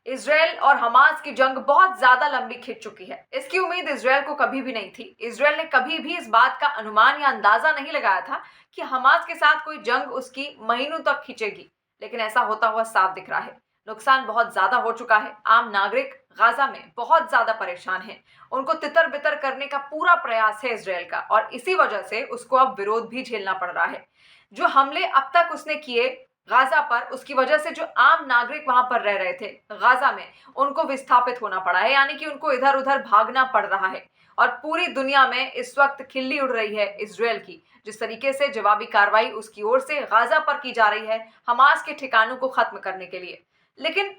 Israel और Hamas की जंग बहुत ज्यादा लंबी खिंच चुकी है। इसकी उम्मीद इजरायल को कभी भी नहीं थी। इजरायल ने कभी भी इस बात का अनुमान या अंदाजा नहीं लगाया था कि हमास के साथ कोई जंग उसकी महीनों तक खिंचेगी, लेकिन ऐसा होता हुआ साफ दिख रहा है। नुकसान बहुत ज्यादा हो चुका है। आम नागरिक गाजा में बहुत ज्यादा परेशान हैं। उनको तितर बितर करने का पूरा प्रयास है इजरायल का, और इसी वजह से उसको अब विरोध भी झेलना पड़ रहा है। जो हमले अब तक उसने किए गाजा पर, उसकी वजह से जो आम नागरिक वहां पर रह रहे थे गाजा में, उनको विस्थापित होना पड़ा है, यानी कि उनको इधर उधर भागना पड़ रहा है। और पूरी दुनिया में इस वक्त खिल्ली उड़ रही है इजरायल की, जिस तरीके से जवाबी कार्रवाई उसकी ओर से गाजा पर की जा रही है हमास के ठिकानों को खत्म करने के लिए। लेकिन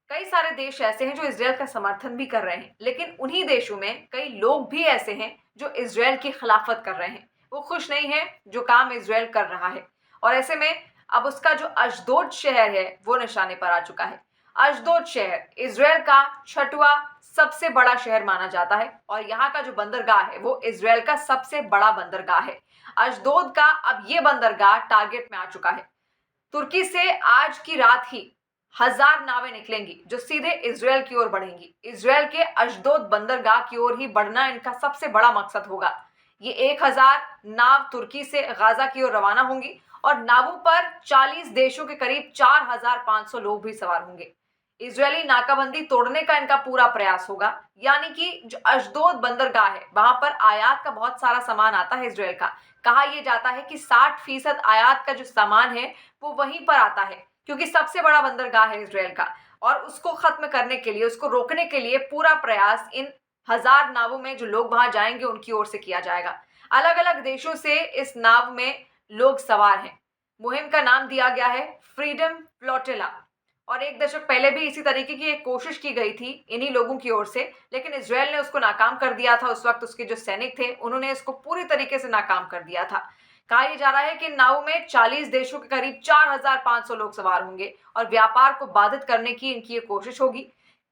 कई सारे देश ऐसे हैं जो इजरायल का समर्थन भी कर रहे हैं, लेकिन उन्हीं देशों में कई लोग भी ऐसे हैं जो इजरायल की खिलाफत कर रहे हैं। वो खुश नहीं है जो काम इजरायल कर रहा है, और ऐसे में अब उसका जो अशदोद शहर है वो निशाने पर आ चुका है। अशदोद शहर इजरायल का छठवां सबसे बड़ा शहर माना जाता है, और यहाँ का जो बंदरगाह है वो इजरायल का सबसे बड़ा बंदरगाह है। अशदोद का अब ये बंदरगाह टारगेट में आ चुका है। तुर्की से आज की रात ही 1000 नावें निकलेंगी जो सीधे इजरायल की ओर बढ़ेंगी। इजरायल के अशदोद बंदरगाह की ओर ही बढ़ना इनका सबसे बड़ा मकसद होगा। ये 1000 नाव तुर्की से गाजा की ओर रवाना होंगी, और नावों पर 40 देशों के करीब 4500 लोग भी सवार होंगे। इजरायली नाकाबंदी तोड़ने का इनका पूरा प्रयास होगा, यानी कि जो अशदोद बंदरगाह है वहां पर आयात का बहुत सारा सामान आता है इजरायल का। कहा यह जाता है कि 60% आयात का जो सामान है वो वहीं पर आता है, क्योंकि सबसे बड़ा बंदरगाह है इजरायल का। और उसको खत्म करने के लिए, उसको रोकने के लिए पूरा प्रयास इन 1000 नावों में जो लोग वहां जाएंगे उनकी ओर से किया जाएगा। अलग अलग देशों से इस नाव में लोग सवार हैं। मुहिम का नाम दिया गया है फ्रीडम फ्लोटिला, और एक दशक पहले भी इसी तरीके की एक कोशिश की गई थी इन्हीं लोगों की ओर से, लेकिन इजरायल ने उसको नाकाम कर दिया था। उस वक्त उसके जो सैनिक थे उन्होंने इसको पूरी तरीके से नाकाम कर दिया था। कहा यह जा रहा है कि नाव में 40 देशों के करीब 4500 लोग सवार होंगे, और व्यापार को बाधित करने की इनकी ये कोशिश होगी।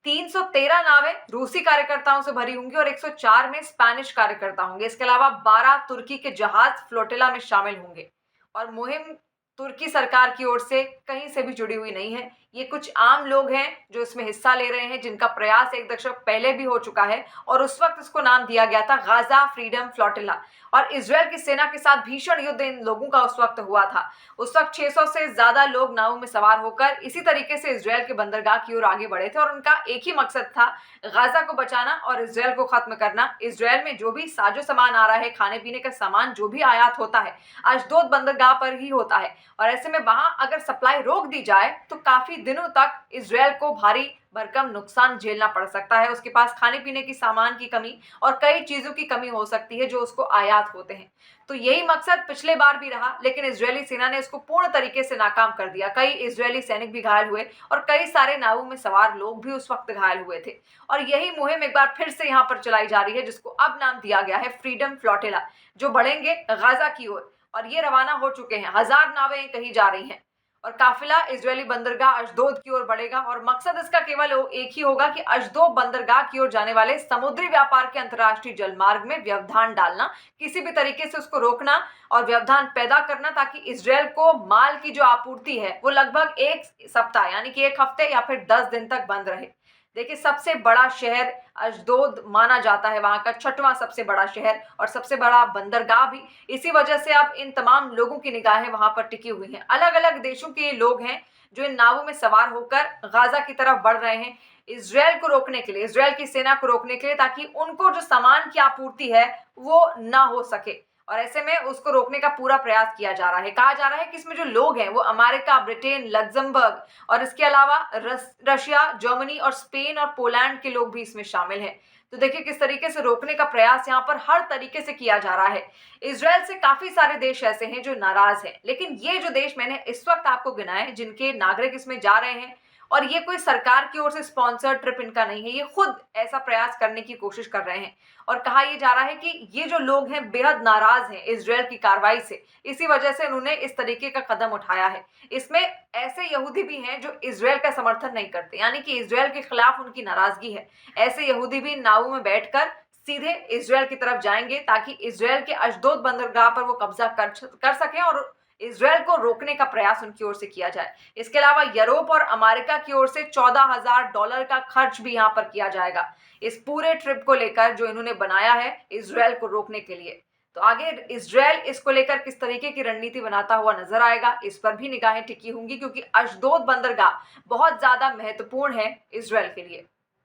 313 नावें रूसी कार्यकर्ताओं से भरी होंगी, और 104 में स्पेनिश कार्यकर्ता होंगे। इसके अलावा 12 तुर्की के जहाज फ्लोटिला में शामिल होंगे। और मुहिम तुर्की सरकार की ओर से कहीं से भी जुड़ी हुई नहीं है। ये कुछ आम लोग हैं जो इसमें हिस्सा ले रहे हैं, जिनका प्रयास एक दशक पहले भी हो चुका है, और उस वक्त इसको नाम दिया गया था गाजा फ्रीडम फ्लोटिला। और इजरायल की सेना के साथ भीषण युद्ध इन लोगों का उस वक्त हुआ था। उस वक्त 600 से ज्यादा लोग नाव में सवार होकर इसी तरीके से इजरायल के बंदरगाह की ओर आगे बढ़े थे, और उनका एक ही मकसद था, गाजा को बचाना और इजरायल को खत्म करना। इजरायल में जो भी साजो सामान आ रहा है, खाने पीने का सामान जो भी आयात होता है, अशदोद बंदरगाह पर ही होता है। और ऐसे में वहां अगर सप्लाई रोक दी जाए तो काफी दिनों तक इजरायल को भारी भरकम नुकसान झेलना पड़ सकता है। उसके पास खाने पीने की सामान की कमी और कई चीजों की कमी हो सकती है जो उसको आयात होते हैं। तो यही मकसद पिछले बार भी रहा, लेकिन इजरायली सेना ने इसको पूर्ण तरीके से नाकाम कर दिया। कई इजरायली सैनिक भी घायल हुए, और कई सारे नावों में सवार लोग भी उस वक्त घायल हुए थे। और यही मुहिम एक बार फिर से यहाँ पर चलाई जा रही है, जिसको अब नाम दिया गया है फ्रीडम फ्लोटिला, जो बढ़ेंगे गाजा की ओर। और ये रवाना हो चुके हैं। 1000 नावें कही जा रही हैं, और काफिला इजरायली बंदरगाह अशदोद की ओर बढ़ेगा। और मकसद इसका केवल एक ही होगा कि अशदोद बंदरगाह की ओर जाने वाले समुद्री व्यापार के अंतर्राष्ट्रीय जलमार्ग में व्यवधान डालना, किसी भी तरीके से उसको रोकना और व्यवधान पैदा करना, ताकि इजरायल को माल की जो आपूर्ति है वो लगभग एक सप्ताह यानी कि एक हफ्ते या फिर 10 दिन तक बंद रहे। देखिए, सबसे बड़ा शहर अशदोद माना जाता है, वहां का छठवां सबसे बड़ा शहर और सबसे बड़ा बंदरगाह भी। इसी वजह से अब इन तमाम लोगों की निगाहें वहां पर टिकी हुई हैं। अलग अलग देशों के लोग हैं जो इन नावों में सवार होकर गाजा की तरफ बढ़ रहे हैं, इजरायल को रोकने के लिए, इजरायल की सेना को रोकने के लिए, ताकि उनको जो सामान की आपूर्ति है वो ना हो सके। और ऐसे में उसको रोकने का पूरा प्रयास किया जा रहा है। कहा जा रहा है कि इसमें जो लोग हैं वो अमेरिका, ब्रिटेन, लग्जमबर्ग, और इसके अलावा रशिया, जर्मनी और स्पेन और पोलैंड के लोग भी इसमें शामिल हैं। तो देखिए किस तरीके से रोकने का प्रयास यहाँ पर हर तरीके से किया जा रहा है। इजरायल से काफी सारे देश ऐसे हैं जो नाराज हैं, लेकिन ये जो देश मैंने इस वक्त आपको गिनाए जिनके नागरिक इसमें जा रहे हैं, और ये कोई सरकार की ओर से स्पॉन्सर्ड ट्रिप इनका नहीं है, ये खुद ऐसा प्रयास करने की कोशिश कर रहे हैं। और कहा यह जा रहा है कि ये जो लोग हैं बेहद नाराज हैं इजरायल की कार्रवाई से, इसी वजह से उन्होंने इस तरीके का कदम उठाया है। इसमें ऐसे यहूदी भी हैं जो इजरायल का समर्थन नहीं करते, यानी कि इजरायल के खिलाफ उनकी नाराजगी है। ऐसे यहूदी भी नावों में बैठकर सीधे इजरायल की तरफ जाएंगे, ताकि इजरायल के अशदोद बंदरगाह पर वो कब्जा कर सकें और इसराइल को रोकने का प्रयास उनकी ओर से किया जाए। इसके अलावा यूरोप और अमेरिका की ओर से $14,000 का खर्च भी यहाँ पर किया जाएगा इस पूरे ट्रिप को लेकर जो इन्होंने बनाया है इसराइल को रोकने के लिए। तो आगे इसराइल इसको लेकर किस तरीके की रणनीति बनाता हुआ नजर आएगा, इस पर भी निगाहें टिकी होंगी, क्योंकि अशदोद बंदरगाह बहुत ज्यादा महत्वपूर्ण है इसराइल के लिए।